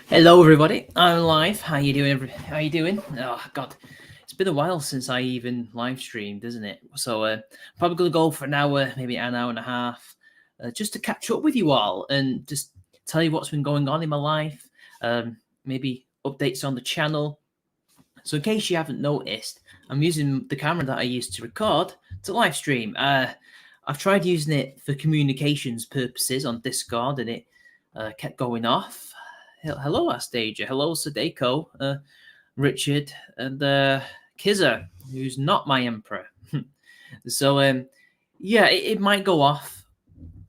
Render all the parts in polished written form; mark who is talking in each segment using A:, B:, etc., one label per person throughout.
A: Hello, everybody. I'm live. How you doing? How you doing? Oh God, it's been a while since I even live streamed, isn't it? So probably gonna go for an hour, maybe an hour and a half, just to catch up with you all and just tell you what's been going on in my life. Maybe updates on the channel. So in case you haven't noticed, I'm using the camera that I used to record to live stream. I've tried using it for communications purposes on Discord, and it kept going off. Hello, Astasia. Hello, Sadeko, Richard, and Kizza, who's not my emperor. So, yeah, it might go off.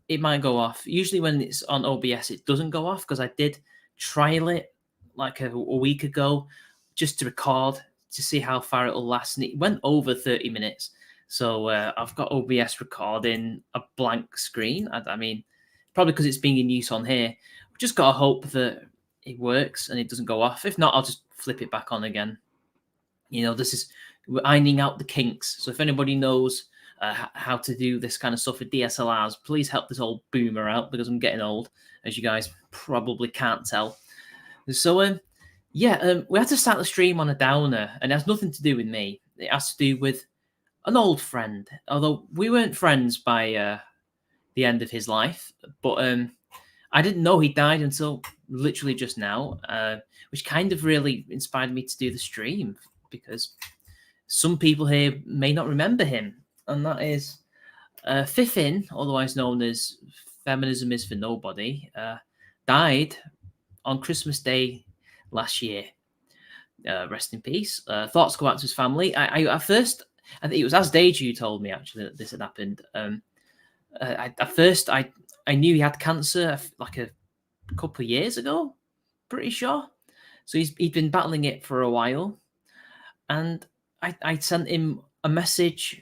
A: It might go off. Usually, when it's on OBS, it doesn't go off because I did trial it like a week ago just to record to see how far it'll last, and it went over 30 minutes. So I've got OBS recording a blank screen. I mean, probably because it's being in use on here. We've just got to hope that it works and it doesn't go off. If not, I'll just flip it back on again. We're ironing out the kinks. So if anybody knows how to do this kind of stuff with DSLRs, please help this old boomer out because I'm getting old, as you guys probably can't tell. So, we had to start the stream on a downer, and it has nothing to do with me. It has to do with an old friend, although we weren't friends by the end of his life. But I didn't know he died until literally just now, which kind of really inspired me to do the stream because some people here may not remember him, and that is Fifin, otherwise known as Feminism is for Nobody, died on Christmas Day last year. Rest in peace. Thoughts go out to his family. At first, I think it was Asdeji who told me actually that this had happened. At first, I knew he had cancer like a couple of years ago, pretty sure. So he'd been battling it for a while, and I sent him a message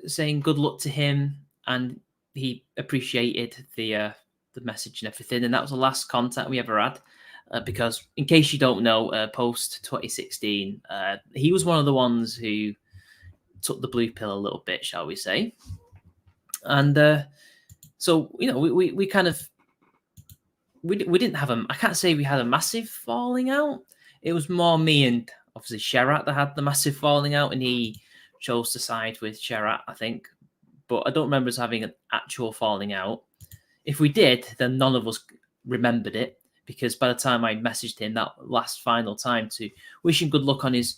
A: saying good luck to him, and he appreciated the message and everything, and that was the last contact we ever had. Because, in case you don't know, post 2016, he was one of the ones who took the blue pill a little bit, shall we say? And so we kind of we didn't have I can't say we had a massive falling out. It was more me and obviously Sherat that had the massive falling out, and he chose to side with Sherat, I think. But I don't remember us having an actual falling out. If we did, then none of us remembered it, because by the time I messaged him that last final time to wish him good luck on his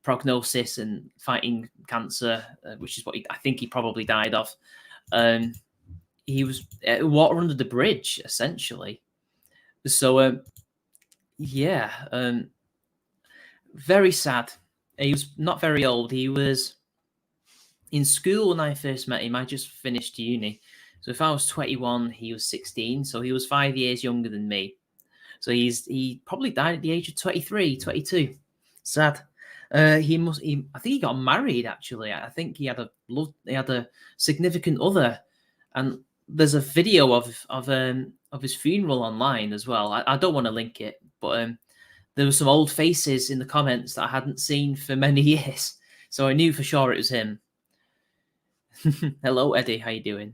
A: prognosis and fighting cancer, which is what I think he probably died of, he was water under the bridge, essentially. So, very sad. He was not very old. He was in school when I first met him. I just finished uni. So if I was 21, he was 16. So he was 5 years younger than me. So he probably died at the age of 23, 22. Sad. I think he got married actually. I think he had a significant other, and there's a video of his funeral online as well. I don't want to link it, but there were some old faces in the comments that I hadn't seen for many years, so I knew for sure it was him. Hello, Eddie. How you doing?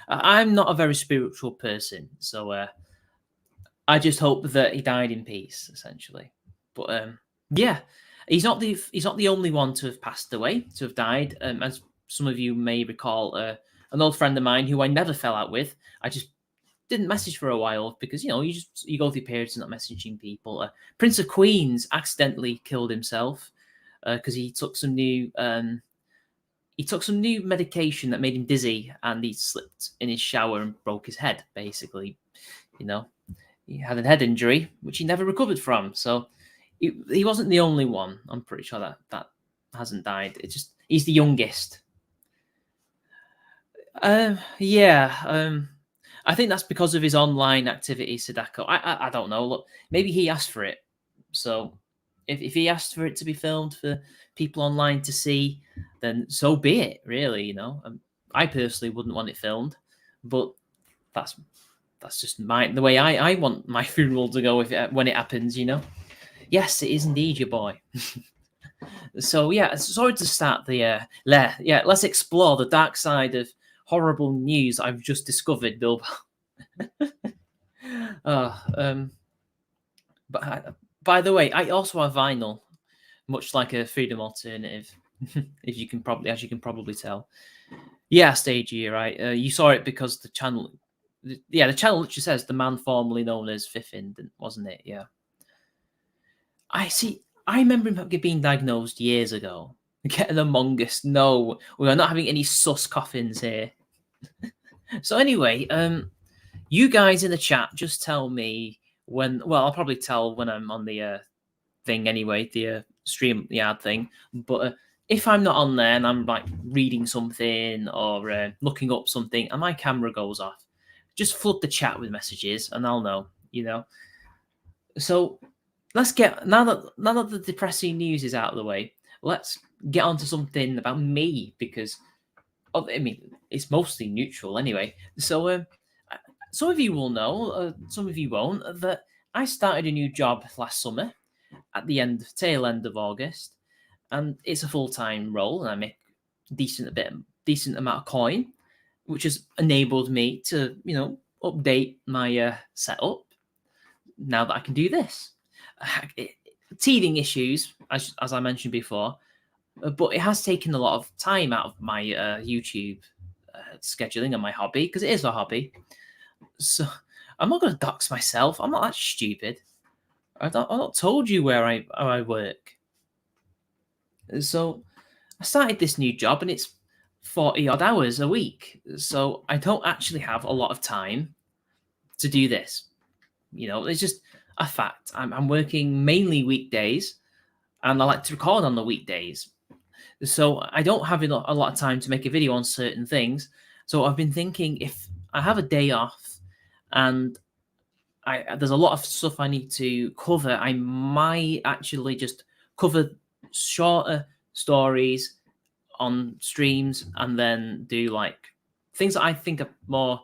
A: I'm not a very spiritual person, so I just hope that he died in peace, essentially. But yeah, he's not the only one to have passed away, to have died. As some of you may recall, an old friend of mine who I never fell out with, I just didn't message for a while because you go through periods of not messaging people. Prince of Queens accidentally killed himself because he took some new medication that made him dizzy, and he slipped in his shower and broke his head. Basically, he had a head injury which he never recovered from. So he wasn't the only one. I'm pretty sure that hasn't died. It's just he's the youngest. I think that's because of his online activity, Sadako. I don't know. Look, maybe he asked for it. So if he asked for it to be filmed for people online to see, then so be it. Really, I personally wouldn't want it filmed, but that's just the way I want my funeral to go when it happens. Yes, it is indeed your boy. So yeah, sorry to start the let's explore the dark side of horrible news I've just discovered, Bilbo. But by the way, I also have vinyl, much like a Freedom Alternative, if you can probably, as you can probably tell. Yeah, Stagey, you're right. You saw it because the channel, yeah, the channel literally says the man formerly known as Fiffin, wasn't it? Yeah. I see. I remember him being diagnosed years ago. Getting Among Us. No, we are not having any sus coffins here. So anyway, you guys in the chat, just tell me when. Well, I'll probably tell when I'm on the thing anyway, the stream yard thing. But if I'm not on there and I'm like reading something or looking up something and my camera goes off, just flood the chat with messages and I'll know. You know. So let's get now that the depressing news is out of the way. Let's get on to something about me because I mean it's mostly neutral anyway. So some of you will know, some of you won't, that I started a new job last summer at the tail end of August, and it's a full-time role, and I make decent amount of coin, which has enabled me to update my setup now that I can do this. Teething issues, as I mentioned before, but it has taken a lot of time out of my YouTube scheduling and my hobby because it is a hobby. So I'm not going to dox myself. I'm not that stupid. I've not told you where I work. So I started this new job and it's 40 odd hours a week. So I don't actually have a lot of time to do this. It's just a fact. I'm working mainly weekdays and I like to record on the weekdays. So I don't have a lot of time to make a video on certain things. So I've been thinking if I have a day off and there's a lot of stuff I need to cover, I might actually just cover shorter stories on streams and then do like things that I think are more,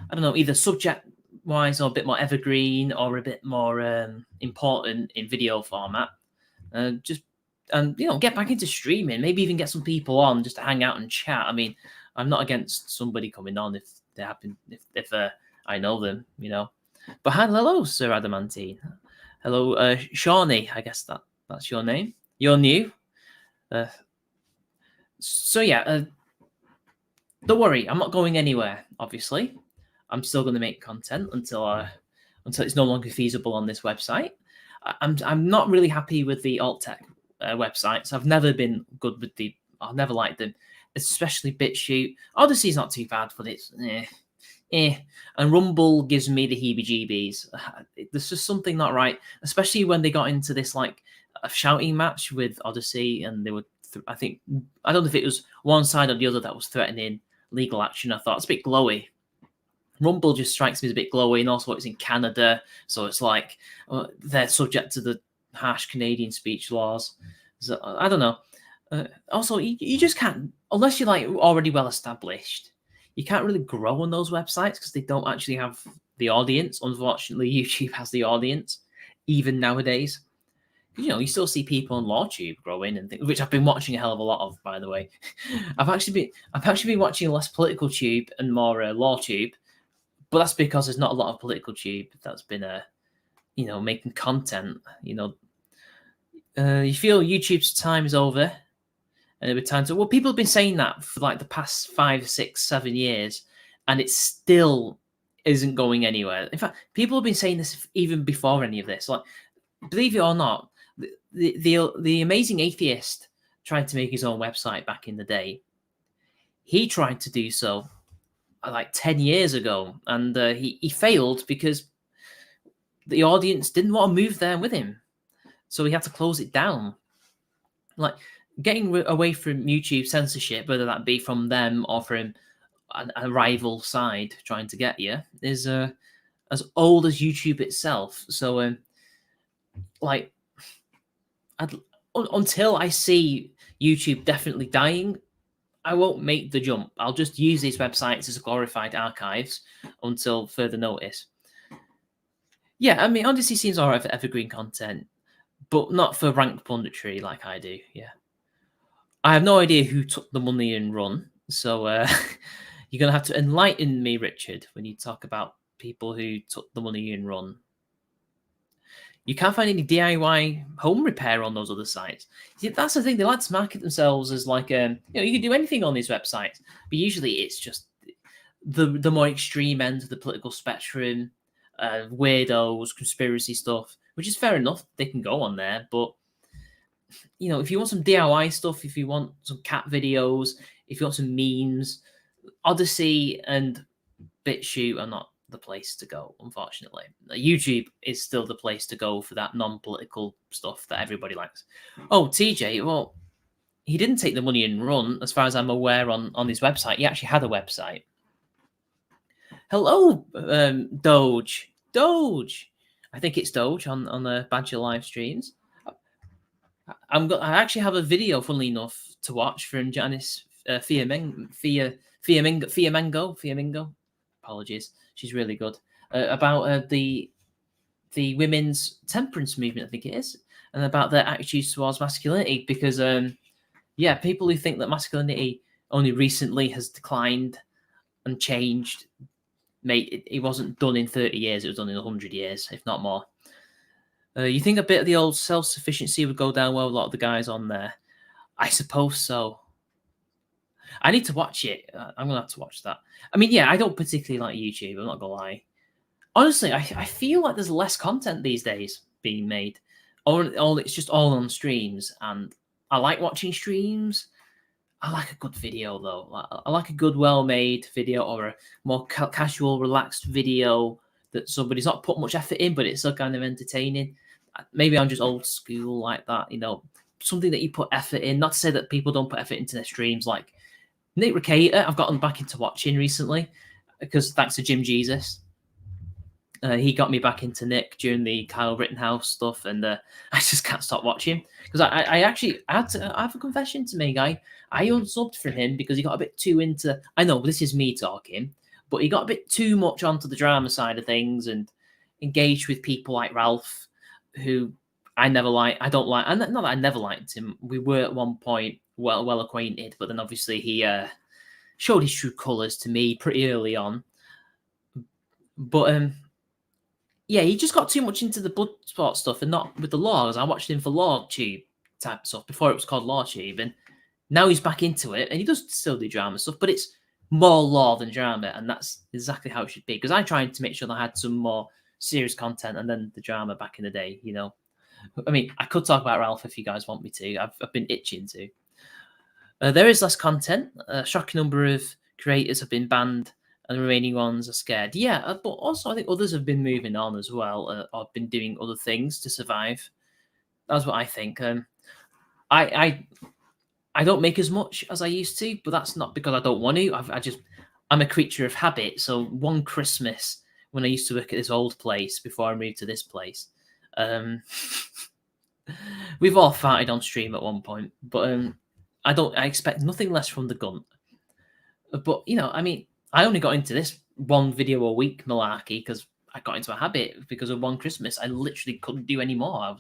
A: I don't know, either subject wise or a bit more evergreen or a bit more important in video format. Get back into streaming, maybe even get some people on just to hang out and chat. I mean, I'm not against somebody coming on if they happen, if I know them, But hello, Sir Adamantine. Hello, Shawnee. I guess that's your name. You're new. So yeah, don't worry. I'm not going anywhere. Obviously, I'm still going to make content until it's no longer feasible on this website. I'm not really happy with the alt tech websites. I've never been good with I've never liked them, especially BitChute. Odyssey's not too bad, but it's and Rumble gives me the heebie-jeebies. There's just something not right, especially when they got into this like a shouting match with Odyssey, and they were I don't know if it was one side or the other that was threatening legal action. I thought it's a bit glowy. Rumble just strikes me as a bit glowy, and also it's in Canada, so it's like they're subject to the harsh Canadian speech laws. So I don't know. Also, you just can't, unless you're like already well established, you can't really grow on those websites because they don't actually have the audience. Unfortunately, YouTube has the audience, even nowadays. You still see people on LawTube growing and things, which I've been watching a hell of a lot of, by the way. I've actually been watching less political tube and more LawTube, but that's because there's not a lot of political tube that's been making content. You feel YouTube's time is over, and it'll be time to. Well, people have been saying that for like the past 5, 6, 7 years, and it still isn't going anywhere. In fact, people have been saying this even before any of this. Like, believe it or not, the Amazing Atheist tried to make his own website back in the day. He tried to do so like 10 years ago, and he failed because the audience didn't want to move there with him, so he had to close it down. Like, getting away from YouTube censorship, whether that be from them or from a rival side trying to get you, is as old as YouTube itself. So until I see YouTube definitely dying, I won't make the jump. I'll just use these websites as glorified archives until further notice. Yeah, I mean, Odyssey seems alright for evergreen content, but not for ranked punditry like I do. Yeah, I have no idea who took the money and run, so you're gonna have to enlighten me, Richard, when you talk about people who took the money and run. You can't find any DIY home repair on those other sites. See, that's the thing. They like to market themselves as like, you can do anything on these websites, but usually it's just the more extreme end of the political spectrum, weirdos, conspiracy stuff, which is fair enough. They can go on there, but if you want some DIY stuff, if you want some cat videos, if you want some memes, Odyssey and BitChute are not the place to go, unfortunately. YouTube is still the place to go for that non-political stuff that everybody likes. Oh, TJ, well, he didn't take the money and run, as far as I'm aware, on his website. He actually had a website. Hello, Doge. I think it's Doge on the Badger live streams. I actually have a video, funnily enough, to watch from Janice Fiamengo. Apologies, she's really good about the women's temperance movement, I think it is, and about their attitudes towards masculinity. Because people who think that masculinity only recently has declined and changed, mate, it wasn't done in 30 years; it was done in 100 years, if not more. You think a bit of the old self-sufficiency would go down well with a lot of the guys on there? I suppose so. I need to watch it. I'm going to have to watch that. I mean, yeah, I don't particularly like YouTube. I'm not going to lie. Honestly, I feel like there's less content these days being made. It's just all on streams. And I like watching streams. I like a good video, though. I like a good, well-made video, or a more casual, relaxed video that somebody's not put much effort in, but it's still kind of entertaining. Maybe I'm just old school like that, something that you put effort in. Not to say that people don't put effort into their streams. Like Nick Recator, I've gotten back into watching recently because thanks to Jim Jesus. He got me back into Nick during the Kyle Rittenhouse stuff, and I just can't stop watching because I have a confession to make. I unsubbed from him because he got a bit too into. I know this is me talking, but he got a bit too much onto the drama side of things and engaged with people like Ralph, who I never like. I don't like, and not that I never liked him. We were at one point well acquainted, but then obviously he showed his true colours to me pretty early on. But yeah, he just got too much into the Bloodsport stuff and not with the laws. I watched him for LawTube type stuff before it was called LawTube, and now he's back into it, and he does still do drama stuff, but it's more law than drama, and that's exactly how it should be. Because I tried to make sure that I had some more serious content and then the drama back in the day, I mean, I could talk about Ralph if you guys want me to. I've been itching to. There is less content. A shocking number of creators have been banned, and the remaining ones are scared. Yeah, but also I think others have been moving on as well, or been doing other things to survive. That's what I think. I don't make as much as I used to, but that's not because I don't want to. I'm a creature of habit. So one Christmas when I used to work at this old place before I moved to this place, we've all farted on stream at one point, but I expect nothing less from the gun. But I mean, I only got into this one video a week malarkey because I got into a habit because of one Christmas. I literally couldn't do any more. I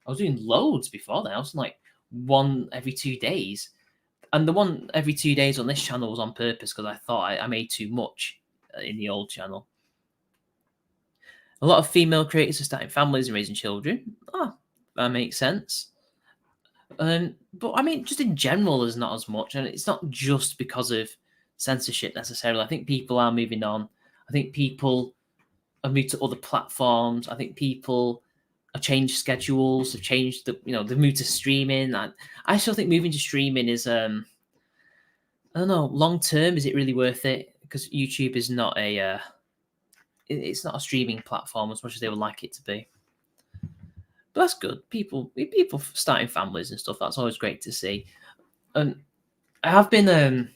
A: was doing loads before then. I was like one every 2 days, and the one every 2 days on this channel was on purpose because I thought I made too much in the old channel. A lot of female creators are starting families and raising children. Oh, that makes sense. But I mean, just in general, there's not as much, and it's not just because of censorship necessarily. I think people are moving on. I think people have moved to other platforms. I think people have changed schedules. Have changed they've moved to streaming. I still think moving to streaming is I don't know, long term, is it really worth it? Because YouTube is not it's not a streaming platform as much as they would like it to be. But that's good. People starting families and stuff. That's always great to see. And I have been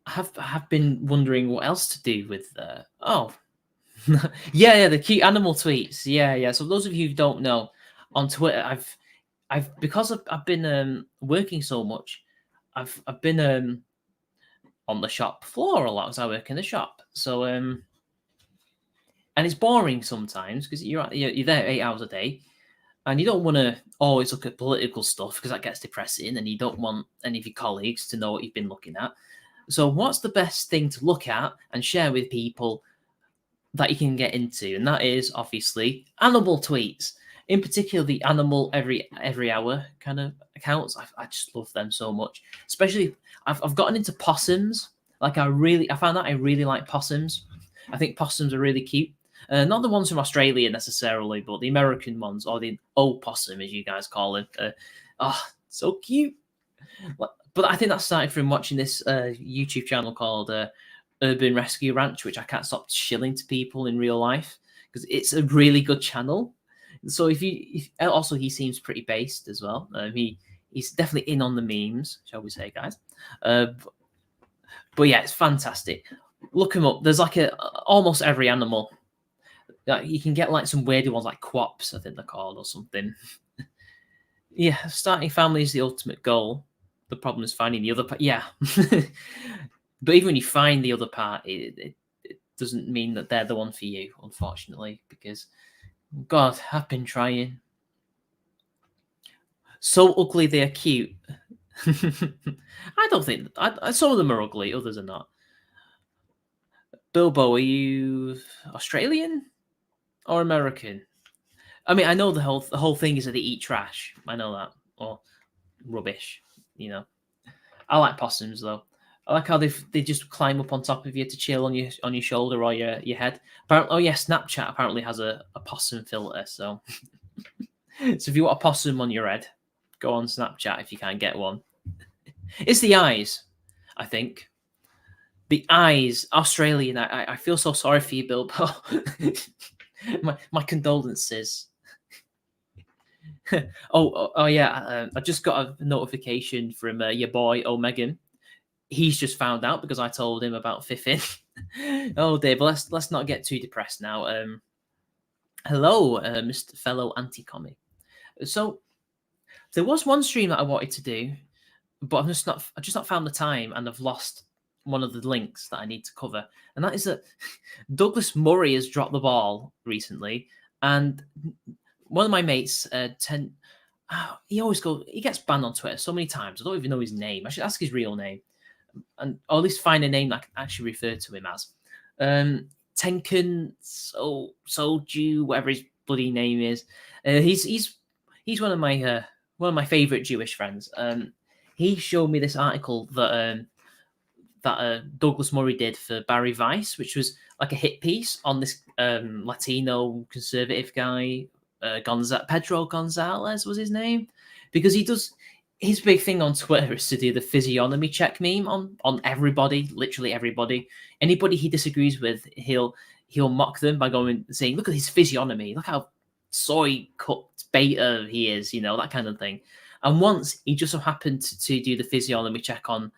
A: have been wondering what else to do with yeah, the cute animal tweets. Yeah. So those of you who don't know, on Twitter, because I've been working so much, I've been on the shop floor a lot as I work in the shop. So and it's boring sometimes because you're there 8 hours a day, and you don't want to always look at political stuff because that gets depressing, and you don't want any of your colleagues to know what you've been looking at. So what's the best thing to look at and share with people that you can get into, and that is obviously animal tweets. In particular, the animal every hour kind of accounts. I just love them so much. Especially, I've gotten into possums. Like I found that I really like possums. I think possums are really cute. Not the ones from Australia necessarily, but the American ones, or the opossum, as you guys call it. So cute. But I think that started from watching this YouTube channel called Urban Rescue Ranch, which I can't stop shilling to people in real life because it's a really good channel. So also he seems pretty based as well. He's definitely in on the memes, shall we say, guys? But yeah, it's fantastic. Look him up. There's like almost every animal. Like, you can get like some weird ones like quaps, I think they're called, or something. Yeah, starting family is the ultimate goal. The problem is finding the other part. Yeah. But even when you find the other part, it doesn't mean that they're the one for you, unfortunately, because God, I've been trying. So ugly they are cute. I don't think some of them are ugly, others are not. Bilbo, are you Australian or American? I mean, I know the whole thing is that they eat trash. I know that, or rubbish. You know, I like possums though. I like how they just climb up on top of you to chill on your shoulder or your head. Apparently, oh yeah, Snapchat apparently has a possum filter. So, so if you want a possum on your head, go on Snapchat if you can't get one. It's the eyes, I think. The eyes, Australian. I feel so sorry for you, Bilbo. my condolences. Oh yeah. I just got a notification from your boy O'Megan. He's just found out because I told him about Fiffin. Oh dear, but let's not get too depressed now. Hello, Mr. Fellow Anti-Comic. So there was one stream that I wanted to do, but I've just not found the time, and I've lost one of the links that I need to cover, and that is that Douglas Murray has dropped the ball recently, and one of my mates, he gets banned on Twitter so many times. I don't even know his name. I should ask his real name, or at least find a name that I can actually refer to him as. Tenken Soju, whatever his bloody name is. He's one of my favorite Jewish friends. He showed me this article that Douglas Murray did for Barry Weiss, which was like a hit piece on this Latino conservative guy, Pedro Gonzalez was his name, because he does his big thing on Twitter is to do the physiognomy check meme on everybody, literally everybody. Anybody he disagrees with, he'll mock them by saying, "Look at his physiognomy. Look how soy cooked beta he is," that kind of thing. And once he just so happened to do the physiognomy check on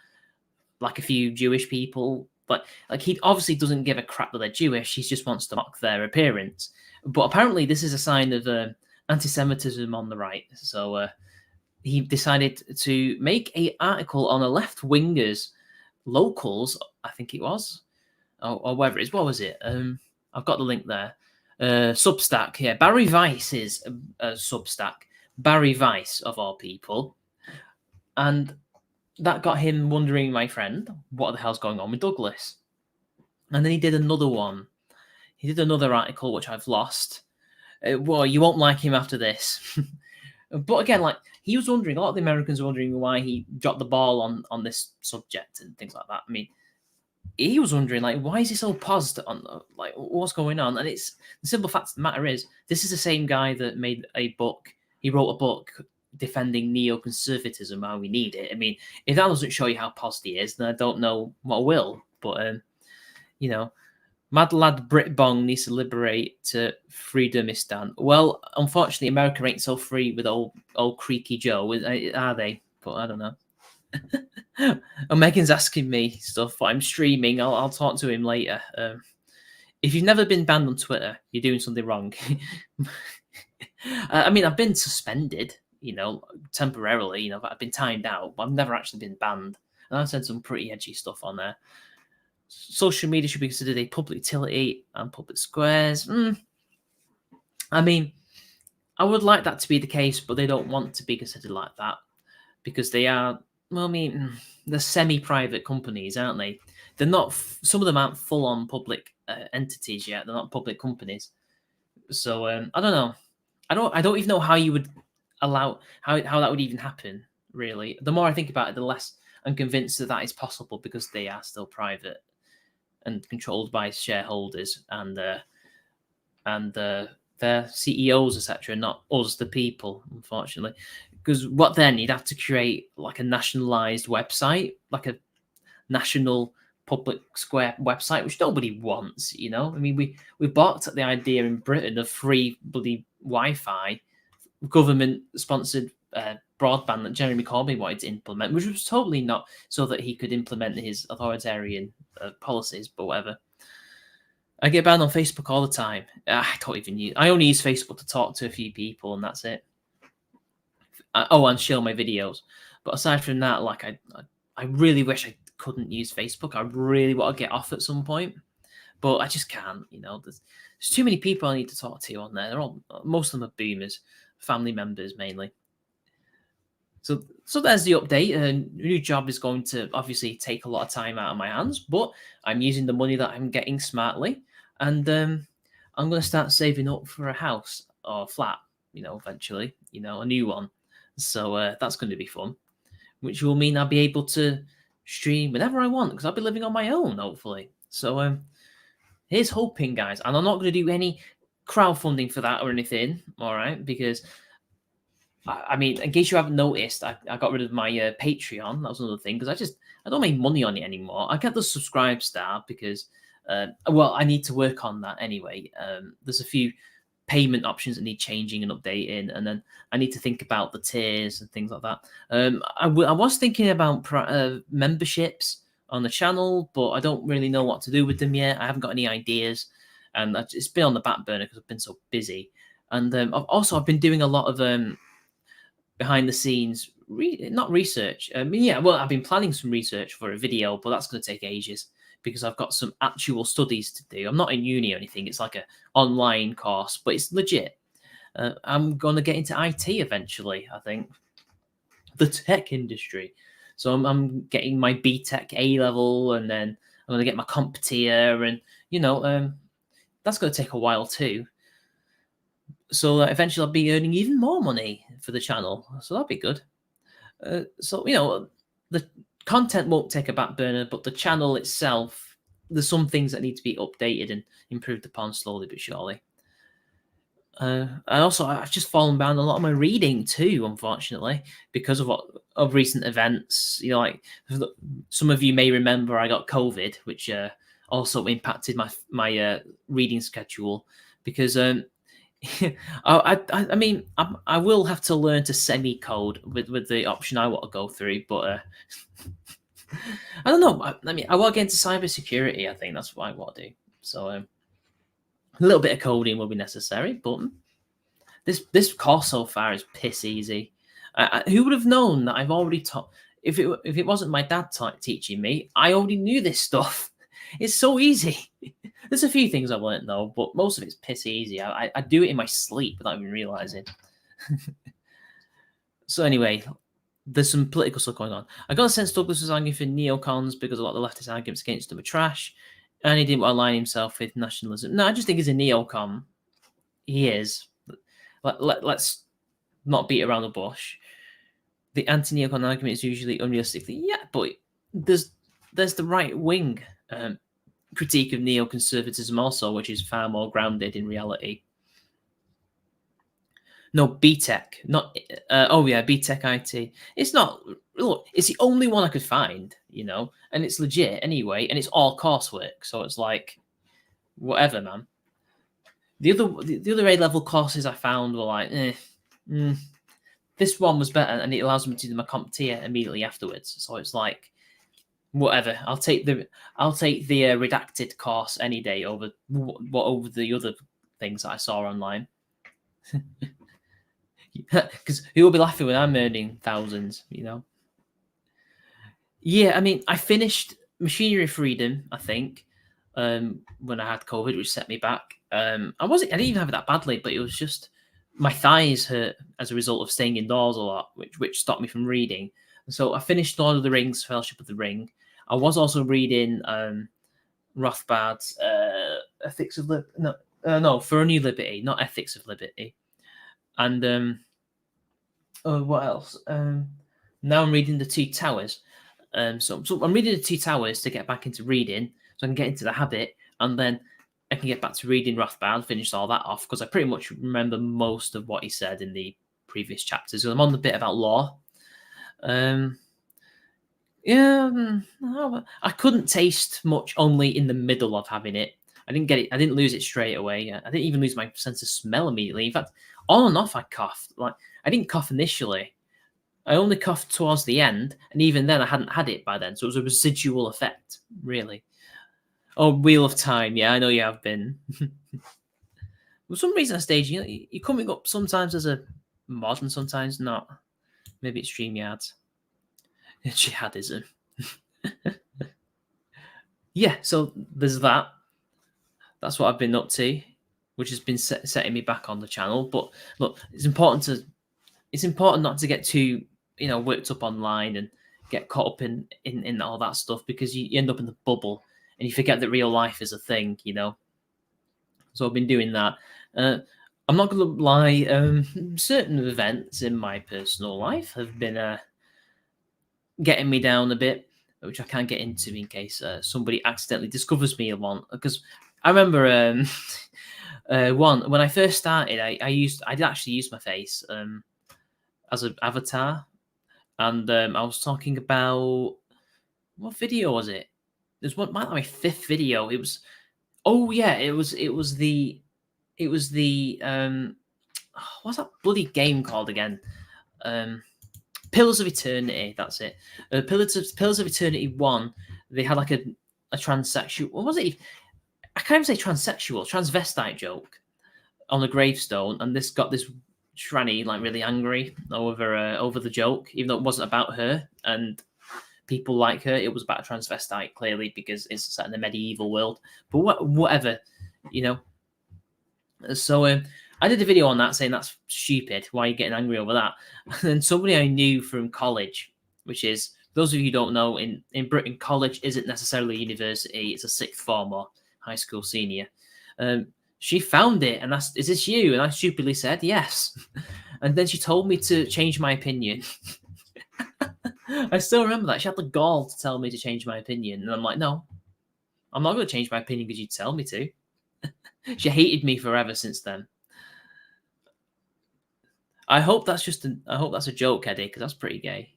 A: like a few Jewish people, but like he obviously doesn't give a crap that they're Jewish. He just wants to mock their appearance. But apparently, this is a sign of anti-Semitism on the right. So he decided to make an article on a left-wingers locals, I think it was, or whatever it is. What was it? I've got the link there. Substack, yeah. Barry Weiss is a Substack. Barry Weiss, of all people. And that got him wondering, my friend, what the hell's going on with Douglas? And then he did another one. He did another article, which I've lost. Well, you won't like him after this. But again, like he was wondering, a lot of the Americans were wondering why he dropped the ball on this subject and things like that. I mean, he was wondering, like, why is he so paused on, like, what's going on? And it's the simple fact of the matter is, this is the same guy that made a book. He wrote a book defending neoconservatism, how we need it. I mean, if that doesn't show you how paused he is, then I don't know what will. But Mad lad Britbong needs to liberate Freedomistan. Well, unfortunately, America ain't so free with old Creaky Joe, are they? But I don't know. And Megan's asking me stuff, but I'm streaming. I'll talk to him later. If you've never been banned on Twitter, you're doing something wrong. I mean, I've been suspended, temporarily. I've been timed out, but I've never actually been banned. And I've said some pretty edgy stuff on there. Social media should be considered a public utility and public squares. I mean, I would like that to be the case, but they don't want to be considered like that because they are, well, I mean, they're semi-private companies, aren't they? they're not. Some of them aren't full on public entities yet. They're not public companies. So I don't know. I don't even know how you would allow how that would even happen. Really, the more I think about it, the less I'm convinced that that is possible because they are still private and controlled by shareholders and their CEOs, etc., not us, the people, unfortunately. Because what then you'd have to create like a nationalized website, like a national public square website, which nobody wants. You know, I mean, we balked at the idea in Britain of free bloody Wi-Fi, government sponsored broadband that Jeremy Corbyn wanted to implement, which was totally not so that he could implement his authoritarian policies, but whatever. I get banned on Facebook all the time. I don't even use. I only use Facebook to talk to a few people, and that's it. And share my videos. But aside from that, like I really wish I couldn't use Facebook. I really want to get off at some point, but I just can't. You know, there's too many people I need to talk to on there. They're all most of them are boomers, family members mainly. So there's the update. A new job is going to obviously take a lot of time out of my hands, but I'm using the money that I'm getting smartly, and I'm going to start saving up for a house or flat. You know, eventually, you know, a new one. So that's going to be fun, which will mean I'll be able to stream whenever I want because I'll be living on my own, hopefully. So here's hoping, guys. And I'm not going to do any crowdfunding for that or anything, all right? Because I mean, in case you haven't noticed, I got rid of my Patreon. That was another thing because I don't make money on it anymore. I get the subscribe star because, well, I need to work on that anyway. There's a few payment options that need changing and updating, and then I need to think about the tiers and things like that. I was thinking about memberships on the channel, but I don't really know what to do with them yet. I haven't got any ideas, and it's been on the back burner because I've been so busy. And I've been doing a lot of behind the scenes, not research. I've been planning some research for a video, but that's going to take ages because I've got some actual studies to do. I'm not in uni or anything. It's like an online course, but it's legit. I'm going to get into IT eventually, I think. The tech industry. So I'm getting my BTEC A-level, and then I'm going to get my CompTIA, and, you know, that's going to take a while too. So eventually I'll be earning even more money for the channel. So that'll be good. So, you know, the content won't take a back burner, but the channel itself, there's some things that need to be updated and improved upon slowly but surely. And also, I've just fallen behind a lot of my reading too, unfortunately, because of recent events. You know, like some of you may remember, I got COVID, which also impacted my reading schedule because I mean, I will have to learn to semi-code with the option I want to go through, but I don't know. I mean, I want to get into cybersecurity. I think that's what I want to do. So a little bit of coding will be necessary, but this course so far is piss easy. Who would have known that I've already taught? If it wasn't my dad teaching me, I already knew this stuff. It's so easy. There's a few things I've learned though, but most of it's piss easy. I do it in my sleep without even realizing. So anyway, there's some political stuff going on. I got a sense Douglas was arguing for neocons because a lot of the leftist arguments against them are trash, and he didn't want to align himself with nationalism. No, I just think he's a neocon. He is. Let's not beat around the bush. The anti-neocon argument is usually unrealistic. Yeah, but there's the right wing critique of neoconservatism also, which is far more grounded in reality. No, BTEC, not BTEC IT. It's not. Look, it's the only one I could find, you know, and it's legit anyway, and it's all coursework, so it's like, whatever, man. The other A-level courses I found were like, this one was better, and it allows me to do my CompTIA immediately afterwards. So it's like, whatever. I'll take the redacted course any day over the other things that I saw online. Because who will be laughing when I'm earning thousands, you know? Yeah, I mean, I finished Machinery Freedom, I think, when I had COVID, which set me back. I didn't even have it that badly, but it was just my thighs hurt as a result of staying indoors a lot, which stopped me from reading. So I finished Lord of the Rings, Fellowship of the Ring. I was also reading Rothbard's Ethics of Liberty. No, For a New Liberty, not Ethics of Liberty. And what else? Now I'm reading The Two Towers. So I'm reading The Two Towers to get back into reading, so I can get into the habit, and then I can get back to reading Rothbard, finish all that off, because I pretty much remember most of what he said in the previous chapters. So I'm on the bit about law. I couldn't taste much only in the middle of having it. I didn't get it. I didn't lose it straight away. I didn't even lose my sense of smell immediately. In fact, on and off, I coughed. Like, I didn't cough initially. I only coughed towards the end, and even then, I hadn't had it by then. So it was a residual effect, really. Oh, Wheel of Time. Yeah, I know you have been. For some reason, at stage, you're coming up sometimes as a mod and sometimes not. Maybe it's StreamYards. Jihadism. Yeah, so there's that. That's what I've been up to, which has been setting me back on the channel. But look, it's important not to get too worked up online and get caught up in all that stuff, because you end up in the bubble and you forget that real life is a thing. So I've been doing that. I'm not gonna lie, certain events in my personal life have been getting me down a bit, which I can't get into in case somebody accidentally discovers me along. Because I remember one when I first started, I did actually use my face as an avatar, and I was talking about, what video was it? There's one, might be my 5th video. It was, what's that bloody game called again? Pillars of Eternity. That's it. Pillars of Eternity 1. They had like a transsexual. What was it? I can't even say transsexual, transvestite joke on a gravestone, and this got this tranny like really angry over the joke, even though it wasn't about her and people like her. It was about a transvestite, clearly, because it's set in the medieval world. But whatever. So I did a video on that saying that's stupid. Why are you getting angry over that? And then somebody I knew from college, which is, those of you who don't know, in Britain, college isn't necessarily university. It's a 6th form or high school senior. She found it and asked, "Is this you?" And I stupidly said yes. And then she told me to change my opinion. I still remember that. She had the gall to tell me to change my opinion. And I'm like, no, I'm not going to change my opinion because you tell me to. She hated me forever since then. I hope that's a joke, Eddie, because that's pretty gay.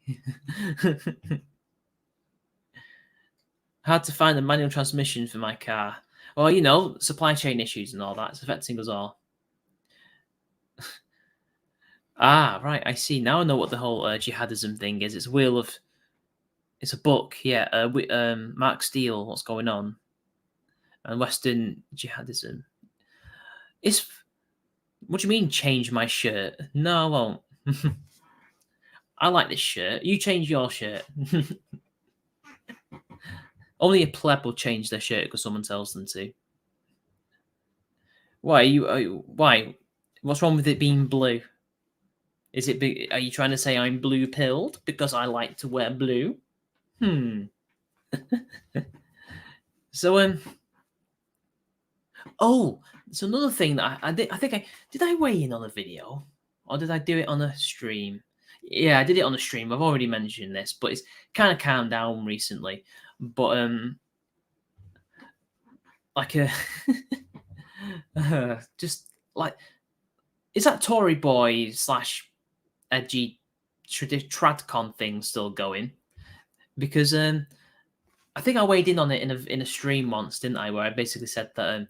A: Hard to find a manual transmission for my car. Well, supply chain issues and all that. It's affecting us all. Right. I see. Now I know what the whole jihadism thing is. It's it's a book. Yeah. Mark Steele, What's Going On? And Western jihadism. What do you mean, change my shirt? No, I won't. I like this shirt. You change your shirt. Only a pleb will change their shirt because someone tells them to. Why? Why? What's wrong with it being blue? Are you trying to say I'm blue pilled because I like to wear blue? So it's another thing that I think did I weigh in on a video, or did I do it on a stream? Yeah, I did it on a stream. I've already mentioned this, but it's kind of calmed down recently. But like just like, is that Tory boy / edgy tradcon thing still going? Because I think I weighed in on it in a stream once, didn't I? Where I basically said that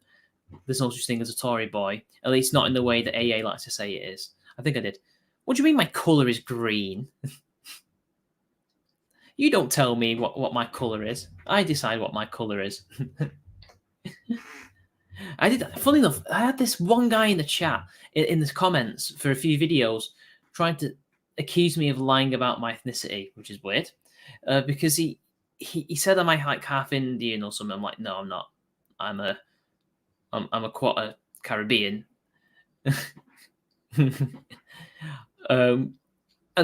A: there's no such thing as a Tory boy, at least not in the way that AA likes to say it is. I think I did. What do you mean my colour is green? You don't tell me what my colour is. I decide what my colour is. I did. Funny enough, I had this one guy in the chat, in the comments for a few videos, trying to accuse me of lying about my ethnicity, which is weird, because he said I'm like half Indian or something. I'm like, no, I'm not. I'm a quarter Caribbean. And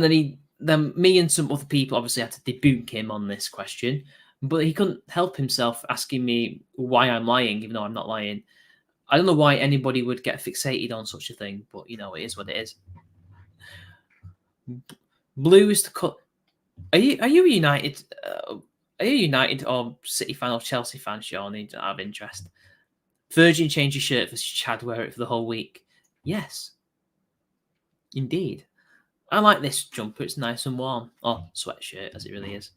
A: then me and some other people obviously had to debunk him on this question. But he couldn't help himself asking me why I'm lying, even though I'm not lying. I don't know why anybody would get fixated on such a thing, but you know, it is what it is. Blue is the cut. Are you United? Are you United or City fan or Chelsea fan, Sean? Out of interest. Virgin change your shirt for Chad, wear it for the whole week. Yes, indeed. I like this jumper. It's nice and warm. Oh, sweatshirt, as it really is.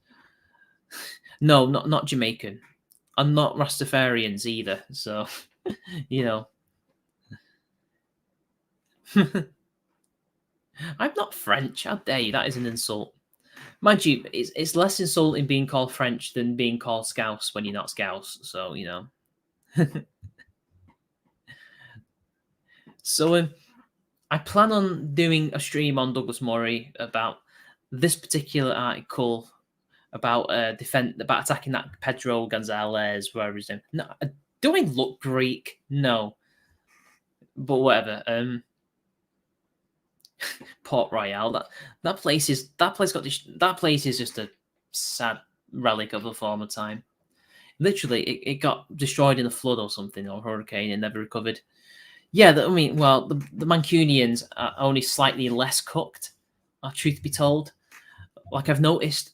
A: No, not Jamaican. I'm not Rastafarians either. So, you know. I'm not French. How dare you? That is an insult. Mind you, it's less insulting being called French than being called Scouse when you're not Scouse. So, you know. So, I plan on doing a stream on Douglas Murray about this particular article about about attacking that Pedro Gonzalez, wherever his name. No, do I look Greek? No, but whatever. Port Royal. That place is that place is just a sad relic of a former time. Literally, it got destroyed in a flood or something or hurricane and never recovered. Yeah, I mean, well, the Mancunians are only slightly less cooked. Truth be told, like I've noticed.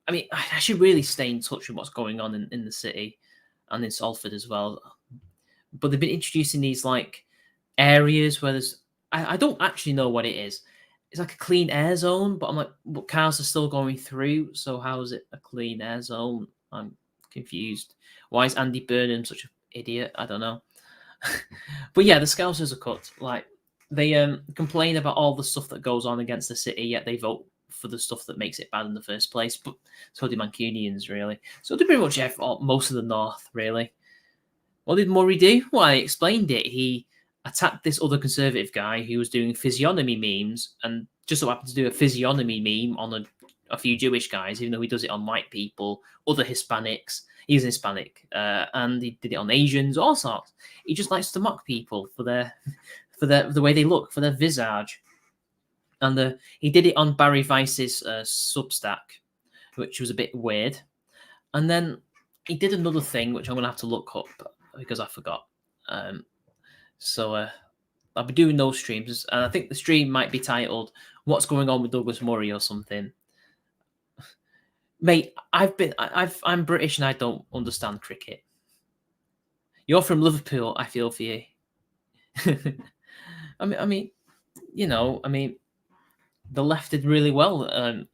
A: I mean, I should really stay in touch with what's going on in the city and in Salford as well. But they've been introducing these like areas where there's I don't actually know what it is. It's like a clean air zone, but I'm like, but cars are still going through. So how is it a clean air zone? I'm confused. Why is Andy Burnham such an idiot? I don't know. But yeah, the Scousers are cut. Like they complain about all the stuff that goes on against the city, yet they vote for the stuff that makes it bad in the first place. But so do Mancunians, really. So do pretty much most of the North, really. What did Murray do? Well, I explained it. He attacked this other conservative guy who was doing physiognomy memes and just so happened to do a physiognomy meme on a few Jewish guys, even though he does it on white people, other Hispanics. He's Hispanic, and he did it on Asians, all sorts. He just likes to mock people for the way they look, for their visage. And he did it on Barry Weiss's Substack, which was a bit weird. And then he did another thing, which I'm going to have to look up because I forgot. So I'll be doing those streams, and I think the stream might be titled "What's Going On with Douglas Murray" or something. Mate, I'm British and I don't understand cricket. You're from Liverpool. I feel for you. I mean, you know, the left did really well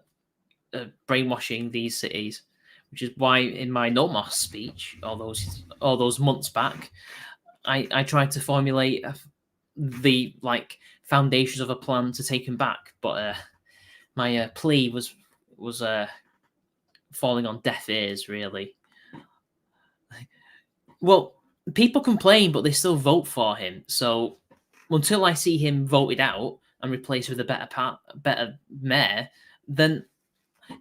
A: brainwashing these cities, which is why in my Nomos speech, all those months back, I tried to formulate the like foundations of a plan to take him back, but my plea was falling on deaf ears, really. Well, people complain, but they still vote for him. So until I see him voted out and replaced with a better mayor, then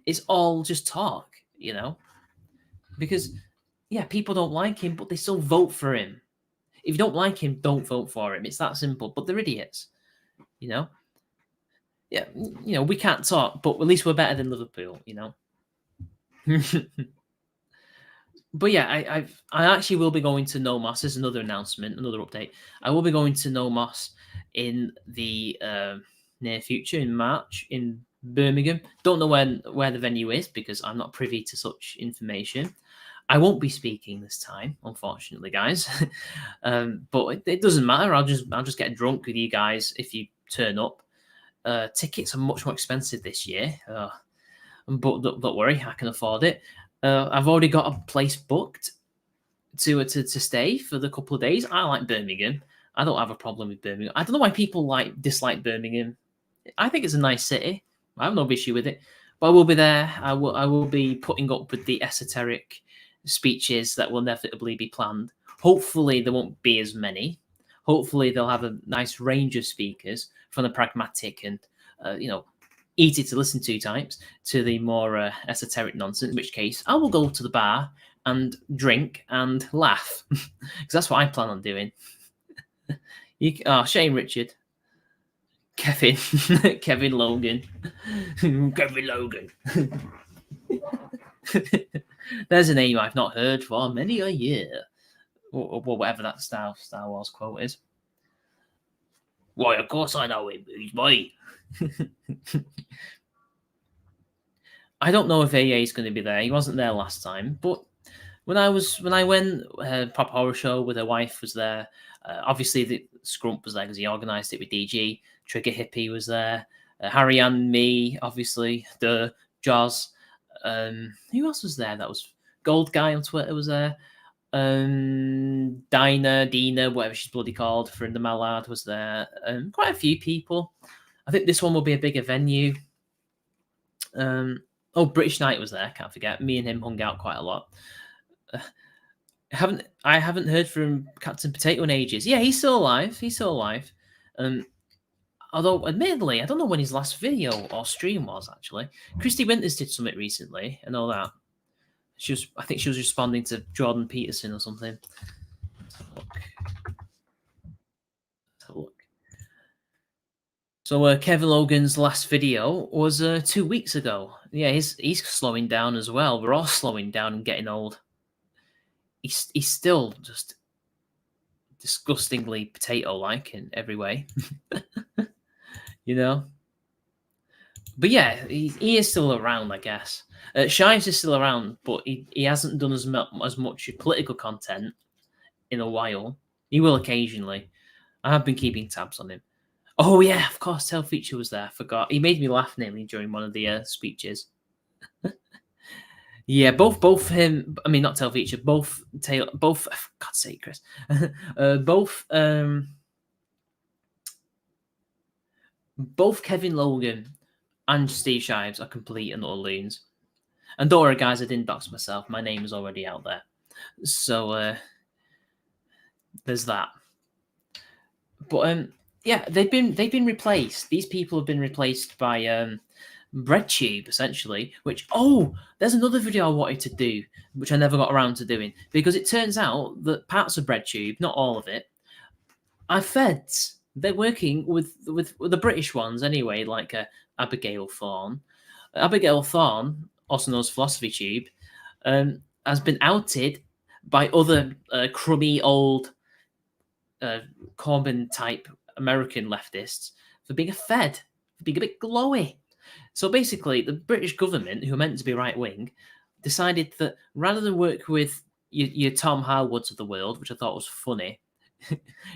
A: it's all just talk, you know. Because yeah, people don't like him, but they still vote for him. If you don't like him, don't vote for him. It's that simple. But they're idiots, you know. Yeah, you know, we can't talk, but at least we're better than Liverpool, you know. But yeah, I actually will be going to Nomos. There's another announcement, another update. I will be going to Nomos in the near future in March in Birmingham. Don't know where the venue is because I'm not privy to such information. I won't be speaking this time, unfortunately, guys. But it doesn't matter. I'll just get drunk with you guys if you turn up. Tickets are much more expensive this year, but don't worry, I can afford it. I've already got a place booked to stay for the couple of days. I like Birmingham. I don't have a problem with Birmingham. I don't know why people dislike Birmingham. I think it's a nice city. I have no issue with it. But I will be there. I will be putting up with the esoteric speeches that will inevitably be planned. Hopefully there won't be as many. Hopefully they'll have a nice range of speakers from the pragmatic and easy to listen to types to the more esoteric nonsense, in which case I will go to the bar and drink and laugh because that's what I plan on doing. Shane Richard, Kevin, Kevin Logan, Kevin Logan. There's a name I've not heard for many a year. Or whatever that Star Wars quote is. Why, of course I know him. He's me. I don't know if AA is going to be there. He wasn't there last time, but when I went, Pop Horror Show with her wife was there. Obviously, the Scrump was there because he organised it with DG. Trigger Hippie was there. Harry and me, obviously. The Jaws. Who else was there? That was Gold Guy on Twitter was there. Dina, whatever she's bloody called, from the Mallard was there. Quite a few people. I think this one will be a bigger venue. British Knight was there. Can't forget. Me and him hung out quite a lot. I haven't heard from Captain Potato in ages. Yeah, he's still alive. Although, admittedly, I don't know when his last video or stream was, actually. Christy Winters did something recently. I know that. I think she was responding to Jordan Peterson or something. Let's have a look. So Kevin Logan's last video was 2 weeks ago. Yeah, he's slowing down as well. We're all slowing down and getting old. He's still just disgustingly potato-like in every way. You know? But yeah, he is still around, I guess. Shives is still around, but he hasn't done as much political content in a while. He will occasionally. I have been keeping tabs on him. Oh yeah, of course, Tail Feature was there. I forgot. He made me laugh nearly during one of the speeches. Yeah, both him. I mean, not Tail Feature. Both. For God's sake, Chris. Both Kevin Logan and Steve Shives are complete and utter loons. And don't worry, guys, I didn't dox myself. My name is already out there. So there's that. But yeah, they've been replaced. These people have been replaced by BreadTube, essentially. Which there's another video I wanted to do, which I never got around to doing, because it turns out that parts of BreadTube, not all of it, are feds. They're working with the British ones anyway, like Abigail Thorne. Abigail Thorne, also known as Philosophy Tube, has been outed by other crummy old Corbyn-type American leftists for being a fed, for being a bit glowy. So basically, the British government, who are meant to be right-wing, decided that rather than work with your Tom Harwoods of the world, which I thought was funny,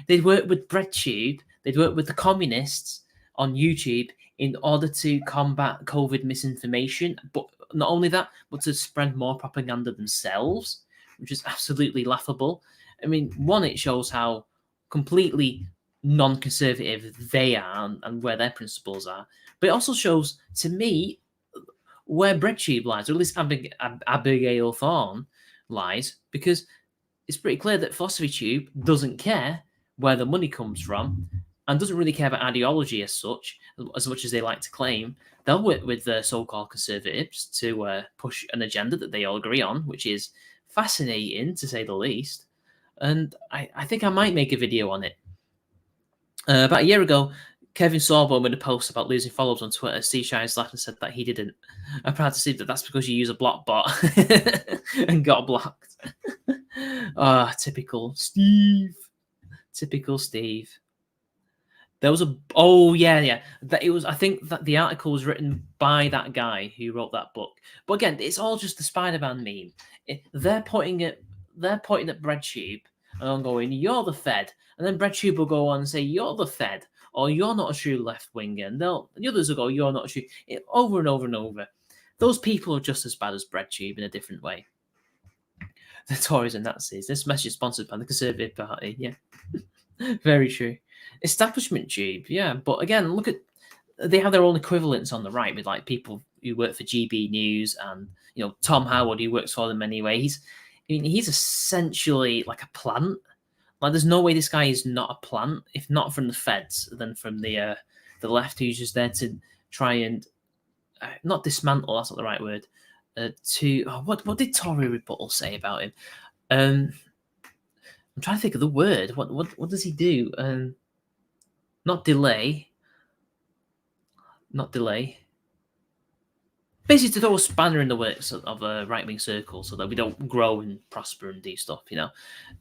A: they'd work with BreadTube, they'd work with the communists on YouTube in order to combat COVID misinformation. But not only that, but to spread more propaganda themselves, which is absolutely laughable. I mean, one, it shows how completely non-conservative they are and where their principles are. But it also shows, to me, where BreadTube lies, or at least Abigail Thorne lies, because it's pretty clear that Philosophy Tube doesn't care where the money comes from and doesn't really care about ideology as much as they like to claim. They'll work with the so-called conservatives to push an agenda that they all agree on, which is fascinating, to say the least. And I think I might make a video on it. About a year ago, Kevin Sorbo made a post about losing followers on Twitter. Steve Shines laughed and said that he didn't. I'm proud to see that that's because you use a block bot and got blocked. Typical Steve. Typical Steve. There was I think that the article was written by that guy who wrote that book. But again, it's all just the Spider-Man meme. They're pointing at BreadTube and going, "You're the Fed," and then BreadTube will go on and say, "You're the Fed," or "You're not a true left winger," and the others will go, "You're not a true," over and over and over. Those people are just as bad as BreadTube in a different way. The Tories and Nazis. This message is sponsored by the Conservative Party. Yeah, very true. Establishment Tube. Yeah, but again, they have their own equivalents on the right with like people who work for GB News and Tom Howard, who works for them anyway. He's essentially like a plant. Like, there's no way this guy is not a plant, if not from the feds, then from the left, who's just there to try and not dismantle. That's not the right word. What did Tory Rebuttal say about him? I'm trying to think of the word. What does he do? Not delay. basically to throw a spanner in the works of a right-wing circle so that we don't grow and prosper and do stuff.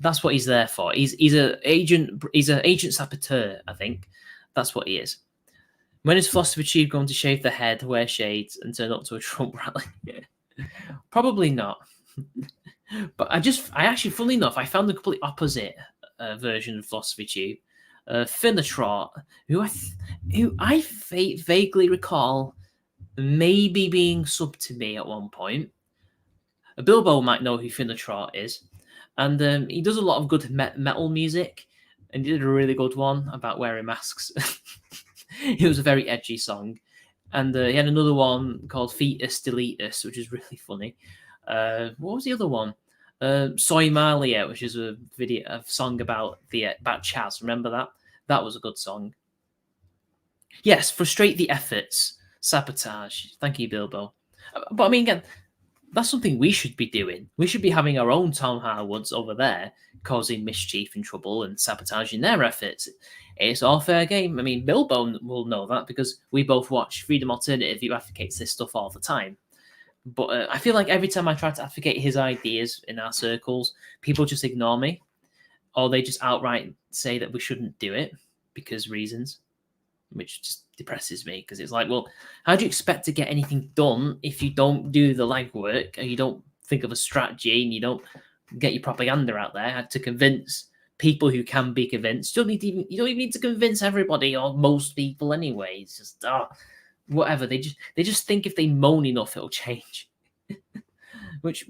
A: That's what he's there for. He's an agent. He's an agent saboteur. I think that's what he is. When is Philosopher Chief going to shave the head, wear shades, and turn up to a Trump rally? Probably not. But I actually, funnily enough, I found the complete opposite version of Philosophy Tube. Finnatrot, who I vaguely recall maybe being sub to me at one point. Bilbo might know who Finnatrot is, and he does a lot of good metal music, and he did a really good one about wearing masks. It was a very edgy song, and he had another one called Fetus Deletus, which is really funny. What was the other one? Soy Malia, which is a song about Chaz. Remember that? That was a good song. Yes, frustrate the efforts, sabotage. Thank you, Bilbo. But I mean, again, that's something we should be doing. We should be having our own Tom Harwoods over there, causing mischief and trouble and sabotaging their efforts. It's all fair game. I mean, Bilbo will know that because we both watch Freedom Alternative, who advocates this stuff all the time. But I feel like every time I try to advocate his ideas in our circles, people just ignore me, or they just outright say that we shouldn't do it because reasons, which just depresses me because it's like, well, how do you expect to get anything done if you don't do the legwork and you don't think of a strategy and you don't get your propaganda out there to convince people who can be convinced? You don't even need to convince everybody or most people anyway. It's just whatever. They just think if they moan enough, it'll change. which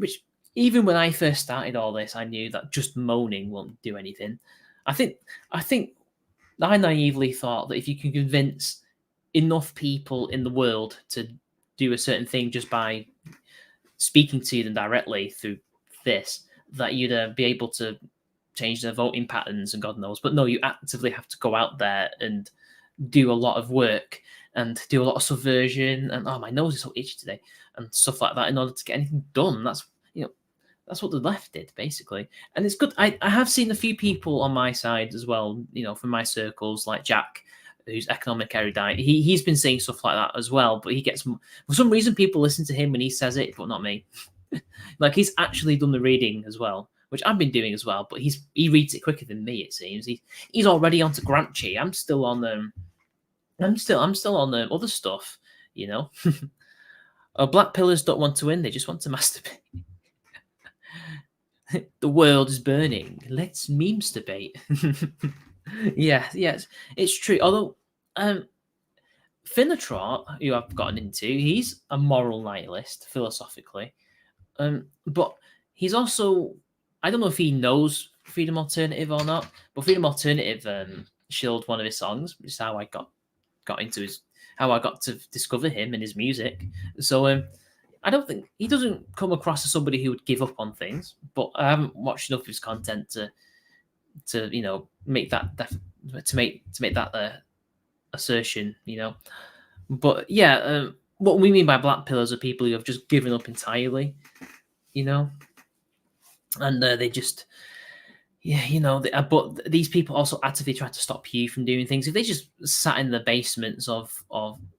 A: even when I first started all this, I knew that just moaning won't do anything. I think I naively thought that if you can convince enough people in the world to do a certain thing just by speaking to them directly through this, that you'd be able to change their voting patterns and God knows. But no, you actively have to go out there and do a lot of work and do a lot of subversion and my nose is so itchy today and stuff like that in order to get anything done. That's what the left did basically, and it's good. I have seen a few people on my side as well, from my circles, like Jack, who's economic erudite. He's been saying stuff like that as well, but he gets, for some reason, people listen to him when he says it, but not me. Like, he's actually done the reading as well, which I've been doing as well, but he reads it quicker than me, it seems. He's already onto Gramsci. I'm still on I'm still on other stuff, Black pillars don't want to win, they just want to masturbate. The world is burning. Let's memes debate. Yes, it's true. Although Finnatrot, who I've gotten into, he's a moral nihilist philosophically, but he's also, I don't know if he knows Freedom Alternative or not, but Freedom Alternative shilled one of his songs, which is how I got into how I got to discover him and his music. So I don't think he doesn't come across as somebody who would give up on things, but I haven't watched enough of his content to make that assertion, But yeah, what we mean by black pillars are people who have just given up entirely, and they just. Yeah, but these people also actively try to stop you from doing things. If they just sat in the basements of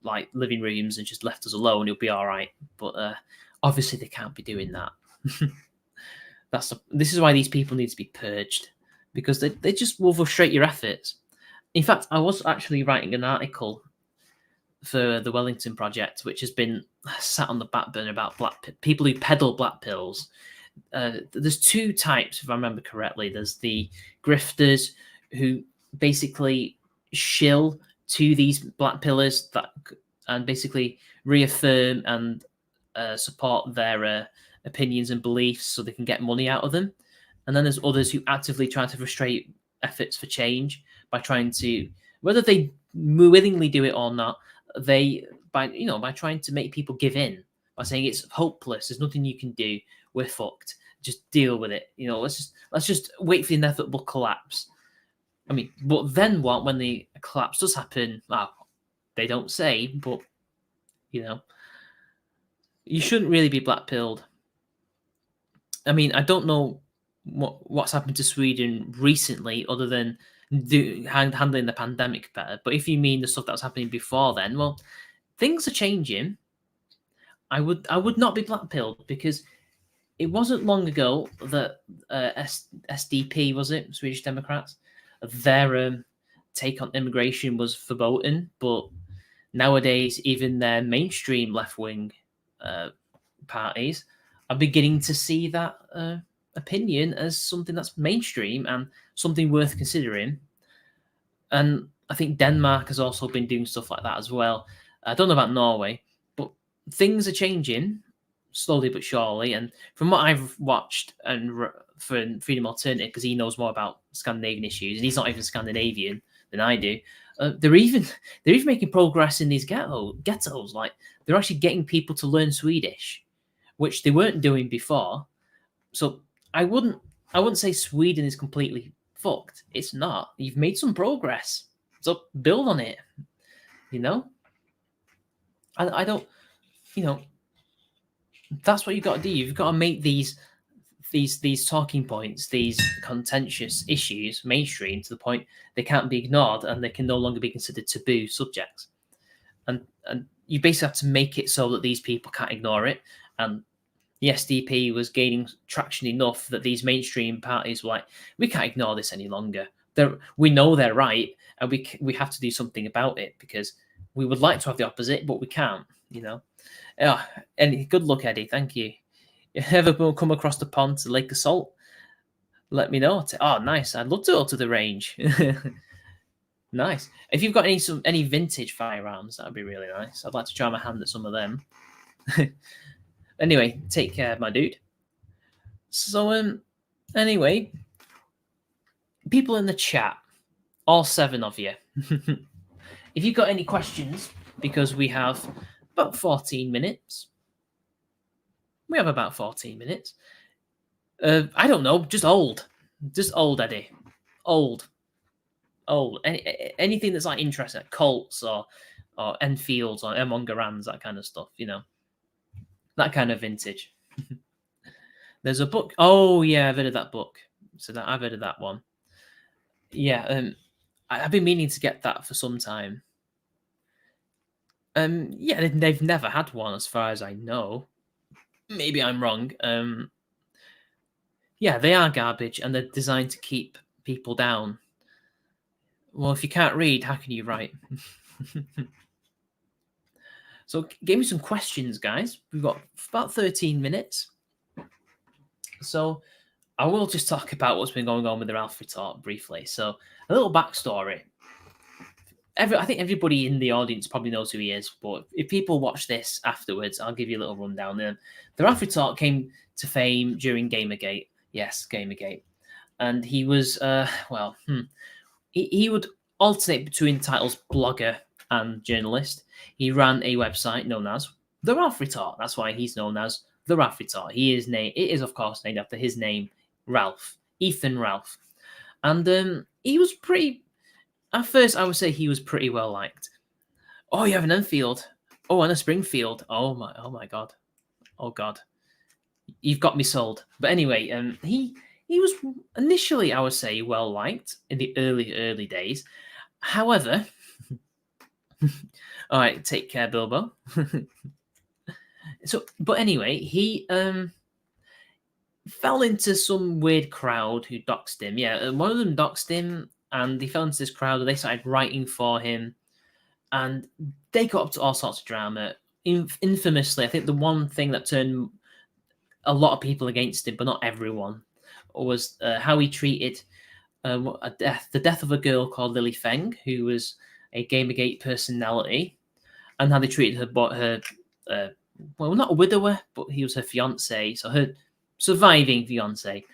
A: like living rooms and just left us alone, it'll be all right. But obviously, they can't be doing that. This is why these people need to be purged, because they just will frustrate your efforts. In fact, I was actually writing an article for the Wellington Project, which has been sat on the back burner about people who peddle black pills. There's two types, if I remember correctly. There's the grifters who basically shill to these black pillars and basically reaffirm and support their opinions and beliefs so they can get money out of them. And then there's others who actively try to frustrate efforts for change by trying to, whether they willingly do it or not, by trying to make people give in, by saying it's hopeless, there's nothing you can do, we're fucked, just deal with it. Let's just wait for the inevitable collapse. I mean, but then what when the collapse does happen? Well, they don't say, but you shouldn't really be black-pilled. I mean, I don't know what's happened to Sweden recently, other than handling the pandemic better. But if you mean the stuff that was happening before then, well, things are changing. I would not be blackpilled, because it wasn't long ago that SDP, was it, Swedish Democrats, their take on immigration was verboten, but nowadays even their mainstream left-wing parties are beginning to see that opinion as something that's mainstream and something worth considering. And I think Denmark has also been doing stuff like that as well. I don't know about Norway, but things are changing slowly but surely. And from what I've watched, and for Freedom Alternative, because he knows more about Scandinavian issues, and he's not even Scandinavian than I do, they're even making progress in these ghettos. Like, they're actually getting people to learn Swedish, which they weren't doing before. So I wouldn't say Sweden is completely fucked. It's not. You've made some progress, so build on it. You know, I don't. You know, that's what you got to do. You've got to make these talking points, these contentious issues, mainstream to the point they can't be ignored and they can no longer be considered taboo subjects. And you basically have to make it so that these people can't ignore it. And the SDP was gaining traction enough that these mainstream parties were like, we can't ignore this any longer. We know they're right, and we have to do something about it, because we would like to have the opposite, but we can't. You know. And good luck, Eddie. Thank you. If you ever come across the pond to Lake of Salt, let me know. Oh, nice. I'd love to go to the range. Nice. If you've got any vintage firearms, that'd be really nice. I'd like to try my hand at some of them. Anyway, take care, my dude. So, anyway, people in the chat, all 7 of you, if you've got any questions, because we have about 14 minutes. We have about 14 minutes. I don't know, just old, Eddie, old. Anything that's like interesting, like Colts or Enfields or M1 Garands, that kind of stuff. You know, that kind of vintage. There's a book. Oh yeah, I've heard of that book. So I've heard of that one. Yeah, I've been meaning to get that for some time. Yeah, they've never had one, as far as I know. Maybe I'm wrong. Yeah, they are garbage, and they're designed to keep people down. Well, if you can't read, how can you write? So give me some questions, guys. We've got about 13 minutes. So I will just talk about what's been going on with the Ralph retort briefly. So a little backstory. I think everybody in the audience probably knows who he is, but if people watch this afterwards, I'll give you a little rundown. The Ralph retort came to fame during Gamergate. Yes, Gamergate. And he was, he would alternate between titles blogger and journalist. He ran a website known as The Ralph Retort. That's why he's known as The Ralph Retort. It is, of course, named after his name, Ralph, Ethan Ralph. And he was pretty, at first, I would say he was pretty well liked. Oh, you have an Enfield. Oh, and a Springfield. Oh my God. Oh God. You've got me sold. But anyway, he was initially, I would say, well liked in the early days. However, all right, take care, Bilbo. But anyway, he fell into some weird crowd who doxed him. Yeah, one of them doxed him, and he fell into this crowd, and they started writing for him, and they got up to all sorts of drama. Infamously, I think the one thing that turned a lot of people against him, but not everyone, was how he treated the death of a girl called Lily Feng, who was a Gamergate personality, and how they treated her well, not a widower, but he was her fiance, so her surviving fiance.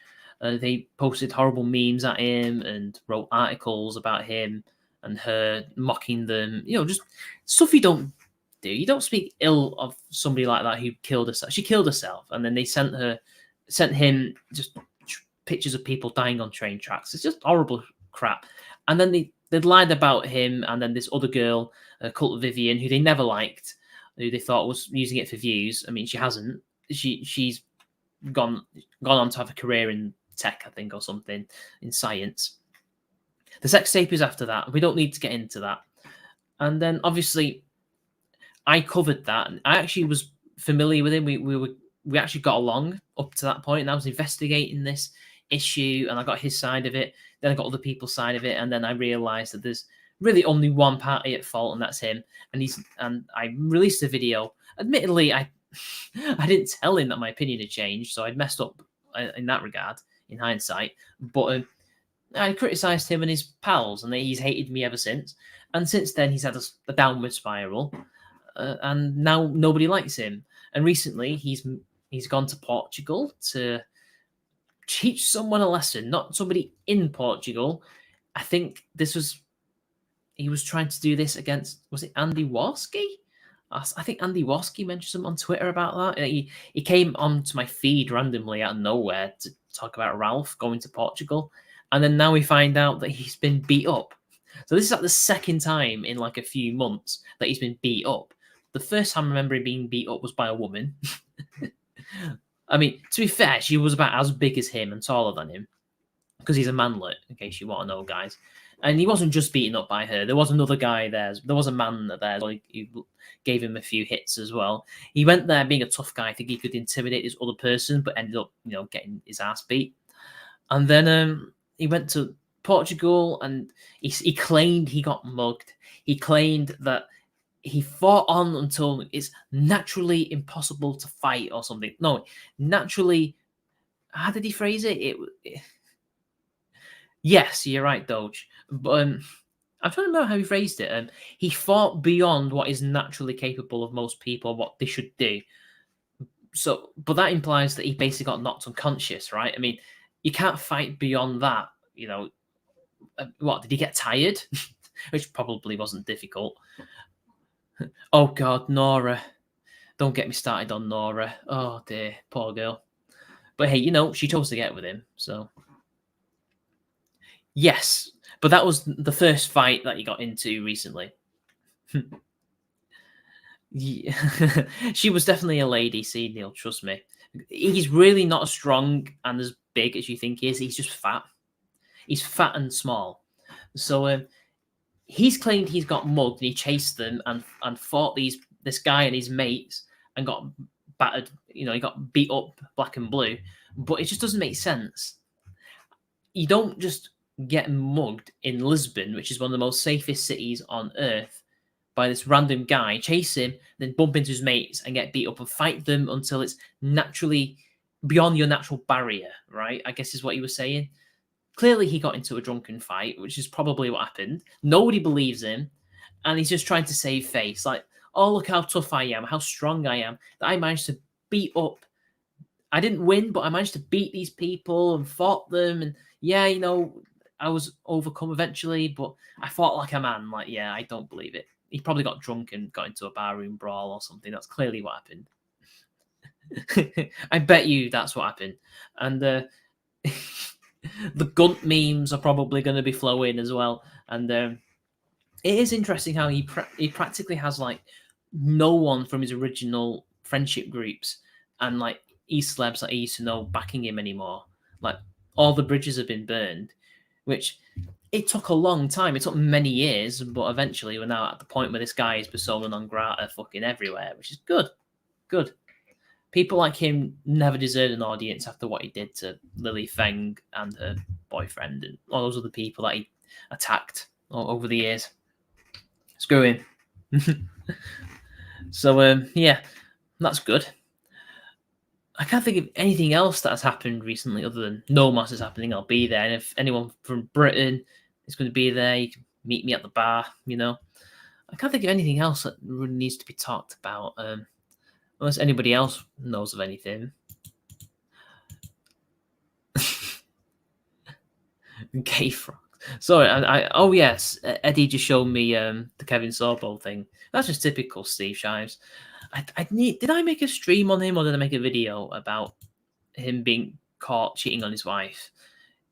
A: They posted horrible memes at him and wrote articles about him and her, mocking them. You know, just stuff you don't do. You don't speak ill of somebody like that who killed herself. She killed herself, and then they sent him just pictures of people dying on train tracks. It's just horrible crap. And then they lied about him, and then this other girl, Cult Vivian, who they never liked, who they thought was using it for views. I mean, she hasn't. She's gone on to have a career in tech, I think, or something, in science. The sex tape is after that. We don't need to get into that. And then obviously I covered that. I actually was familiar with him. We actually got along up to that point, and I was investigating this issue, and I got his side of it. Then I got other people's side of it, and then I realised that there's really only one party at fault, and that's him. And I released a video. Admittedly, I I didn't tell him that my opinion had changed, so I messed up in that regard, in hindsight. But I criticised him and his pals, and he's hated me ever since. And since then, he's had a downward spiral, and now nobody likes him. And recently, he's gone to Portugal to teach someone a lesson, not somebody in Portugal. I think he was trying to do this against, was it Andy Warski? I think Andy Warski mentioned something on Twitter about that. He came onto my feed randomly out of nowhere to talk about Ralph going to Portugal. And then now we find out that he's been beat up. So this is like the second time in like a few months that he's been beat up. The first time I remember him being beat up was by a woman. I mean, to be fair, she was about as big as him and taller than him, because he's a manlet, in case you want to know, guys. And he wasn't just beaten up by her. There was another guy there. There was a man there who gave him a few hits as well. He went there being a tough guy. I think he could intimidate this other person, but ended up, getting his ass beat. And then he went to Portugal, and he claimed he got mugged. He claimed that he fought on until it's naturally impossible to fight or something. No, naturally. How did he phrase it? Yes, you're right, Doge. But I'm trying to remember how he phrased it. He fought beyond what is naturally capable of most people, what they should do. So, but that implies that he basically got knocked unconscious, right? I mean, you can't fight beyond that. What, did he get tired? Which probably wasn't difficult. Oh God, Nora. Don't get me started on Nora. Oh dear, poor girl. But hey, she chose to get with him, so. Yes, but that was the first fight that he got into recently. Yeah. She was definitely a lady, see, Neil, trust me. He's really not as strong and as big as you think he is. He's just fat. He's fat and small. So he's claimed he's got mugged, and he chased them and fought this guy and his mates and got battered. He got beat up black and blue. But it just doesn't make sense. You don't just get mugged in Lisbon, which is one of the most safest cities on earth, by this random guy, chase him, then bump into his mates and get beat up and fight them until it's naturally beyond your natural barrier, right? I guess is what he was saying. Clearly, he got into a drunken fight, which is probably what happened. Nobody believes him, and he's just trying to save face. Like, oh, look how tough I am, how strong I am, that I managed to beat up. I didn't win, but I managed to beat these people and fought them. And yeah, I was overcome eventually, but I fought like a man. Like, yeah, I don't believe it. He probably got drunk and got into a barroom brawl or something. That's clearly what happened. I bet you that's what happened. And the Gunt memes are probably going to be flowing as well. And it is interesting how he practically has like no one from his original friendship groups and like E-celebs that he used to know backing him anymore. Like, all the bridges have been burned, which it took a long time. It took many years, but eventually we're now at the point where this guy is persona non grata fucking everywhere, which is good. Good. People like him never deserved an audience after what he did to Lily Feng and her boyfriend and all those other people that he attacked over the years. Screw him. So, yeah, that's good. I can't think of anything else that has happened recently other than Nomos is happening. I'll be there. And if anyone from Britain is going to be there, you can meet me at the bar, I can't think of anything else that really needs to be talked about. Unless anybody else knows of anything. Gay frog. Sorry, oh yes, Eddie just showed me the Kevin Sorbo thing. That's just typical Steve Shives. Did I make a stream on him, or did I make a video about him being caught cheating on his wife?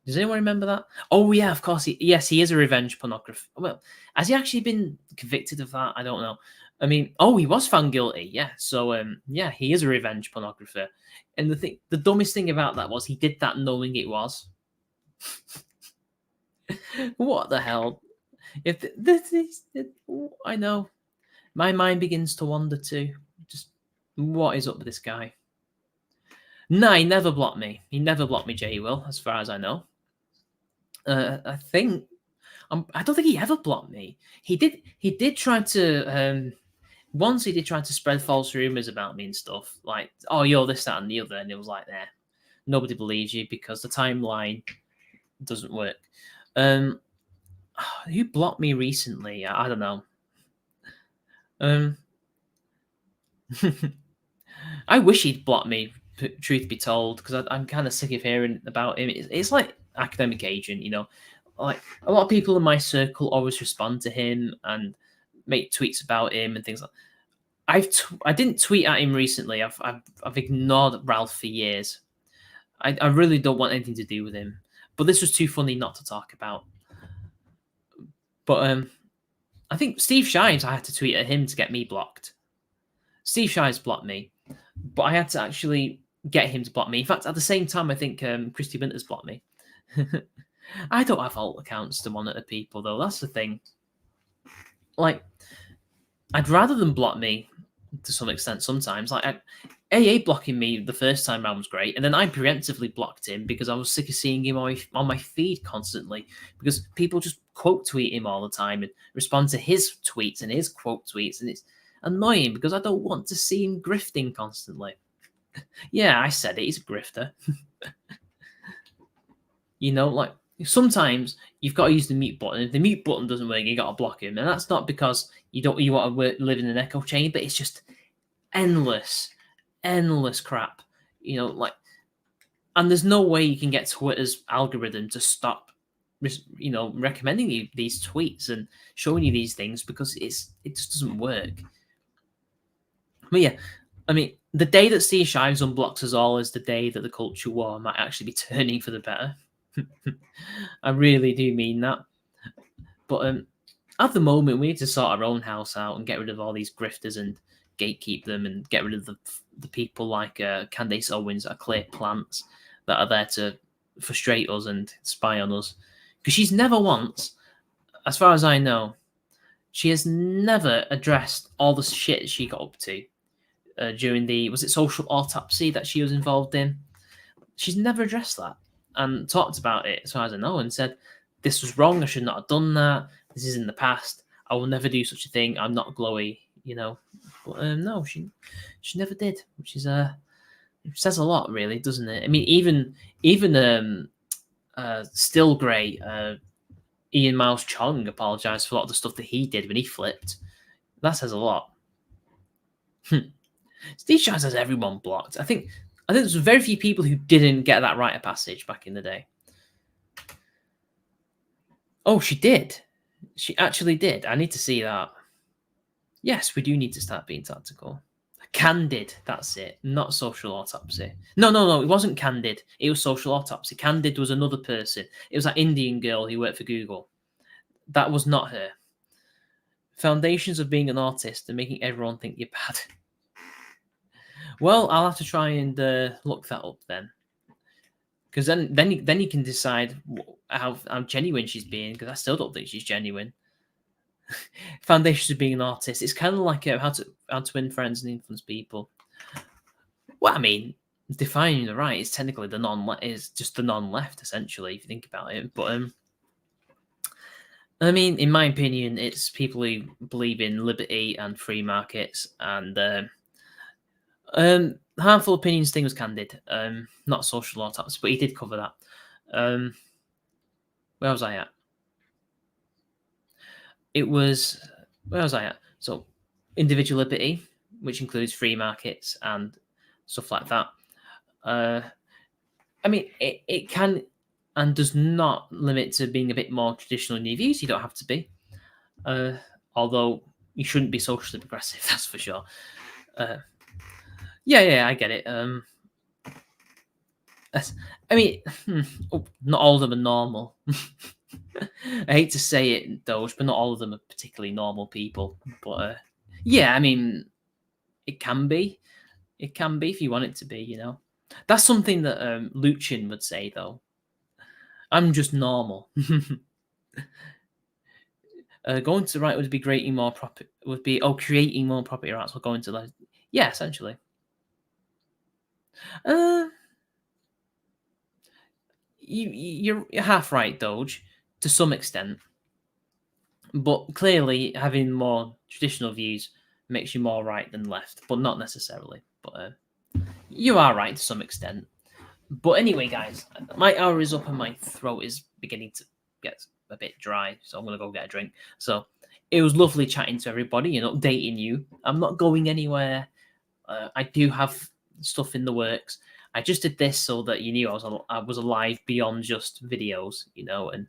A: Does anyone remember that? Oh yeah, of course. He is a revenge pornographer. Well, has he actually been convicted of that? I don't know. I mean, he was found guilty. Yeah, so yeah, he is a revenge pornographer. And the dumbest thing about that was he did that knowing it was. What the hell? I know, my mind begins to wander too. Just What is up with this guy? No, he never blocked me. He never blocked me, Jay Will, as far as I know. I think I don't think he ever blocked me. He did. He did try to. Once he did try to spread false rumors about me and stuff, like, oh, you're this, that, and the other, and it was like, there, nobody believes you because the timeline doesn't work. Who blocked me recently? I don't know. I wish he'd blocked me. Truth be told, because I'm kind of sick of hearing about him. It's like academic agent, you know. Like a lot of people in my circle always respond to him and make tweets about him and things like. I didn't tweet at him recently. I've ignored Ralph for years. I really don't want anything to do with him. But this was too funny not to talk about. But I think Steve Shives, I had to tweet at him to get me blocked. Steve Shives blocked me, but I had to actually get him to block me. In fact, at the same time, I think Christy Winters blocked me. I don't have alt accounts to monitor people, though. That's the thing. Like, I'd rather them block me to some extent sometimes. Like, AA blocking me the first time round was great, and then I preemptively blocked him because I was sick of seeing him on my feed constantly because people just quote tweet him all the time and respond to his tweets and his quote tweets, and it's annoying because I don't want to see him grifting constantly. Yeah, I said it. He's a grifter. You know, like sometimes you've got to use the mute button. If the mute button doesn't work, you got to block him, and that's not because you want to live in an echo chamber. It's just endless crap. You know, like, and there's no way you can get Twitter's algorithm to stop, you know, recommending you these tweets and showing you these things because it just doesn't work. But yeah, I mean, the day that Steve Shives unblocks us all is the day that the culture war might actually be turning for the better. I really do mean that. But at the moment, we need to sort our own house out and get rid of all these grifters and gatekeep them and get rid of the people like Candace Owens that are clear plants that are there to frustrate us and spy on us. Because she's never once, as far as I know, she has never addressed all the shit she got up to during was it social autopsy that she was involved in? She's never addressed that and talked about it, as far as I know, and said, this was wrong, I should not have done that, this is in the past, I will never do such a thing, I'm not glowy, you know. But no, she never did, which is it says a lot, really, doesn't it? I mean, even still great Ian Miles Chong apologized for a lot of the stuff that he did when he flipped. That says a lot. Steve Shives has everyone blocked. I think there's very few people who didn't get that rite of passage back in the day. Oh, she did. She actually did. I need to see that. Yes, we do need to start being tactical. Candid, that's it. Not social autopsy. No. It wasn't Candid. It was social autopsy. Candid was another person. It was that Indian girl who worked for Google. That was not her. Foundations of being an artist and making everyone think you're bad. Well, I'll have to try and look that up then. Because then you can decide how genuine she's being, because I still don't think she's genuine. Foundations of being an artist. It's kind of like how to win friends and influence people. Well, I mean, defining the right is technically just the non-left, essentially, if you think about it. But I mean, in my opinion, it's people who believe in liberty and free markets. And harmful opinions thing was Candid, not social autopsy, but he did cover that. Where was I at? Where was I at? So, individual liberty, which includes free markets and stuff like that. I mean, it can and does not limit to being a bit more traditional in your views. You don't have to be. Although you shouldn't be socially progressive, that's for sure. Yeah, I get it. I mean, not all of them are normal. I hate to say it, Doge, but not all of them are particularly normal people. But yeah, I mean, it can be. It can be if you want it to be, you know. That's something that Luchin would say, though. I'm just normal. Going to the right would be creating more property rights. We're going to Yeah, essentially. Uh, you're half right, Doge, to some extent, but clearly having more traditional views makes you more right than left, but not necessarily. But you are right to some extent. But anyway, guys, my hour is up and my throat is beginning to get a bit dry, so I'm gonna go get a drink. So it was lovely chatting to everybody and updating you. I'm not going anywhere. I do have stuff in the works. I just did this so that you knew I was alive beyond just videos, and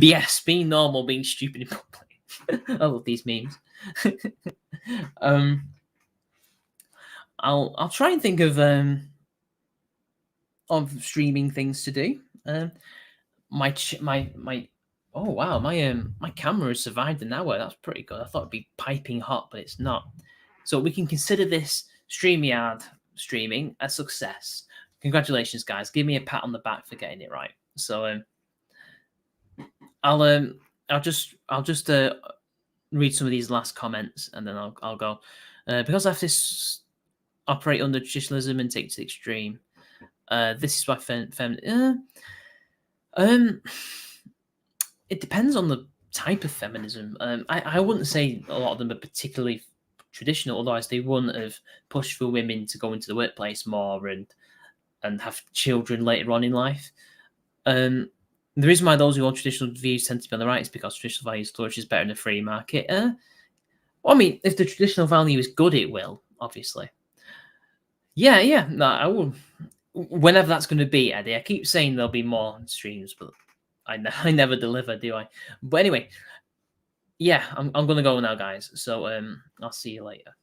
A: BS, being normal, being stupid in public. I love these memes. um, I'll try and think of streaming things to do. My oh wow, my camera has survived an hour. That's pretty good. I thought it'd be piping hot, but it's not. So we can consider this StreamYard streaming a success. Congratulations, guys! Give me a pat on the back for getting it right. So I'll I'll just read some of these last comments and then I'll go because leftists operate under traditionalism and take to the extreme. This is why it depends on the type of feminism. I wouldn't say a lot of them are particularly traditional, otherwise they wouldn't have pushed for women to go into the workplace more and have children later on in life. The reason why those who hold traditional views tend to be on the right is because traditional values flourishes better in a free market. Well, I mean, if the traditional value is good, it will, obviously. Yeah. No, I will. Whenever that's going to be, Eddie. I keep saying there'll be more streams, but I never deliver, do I? But anyway, yeah, I'm going to go now, guys. So I'll see you later.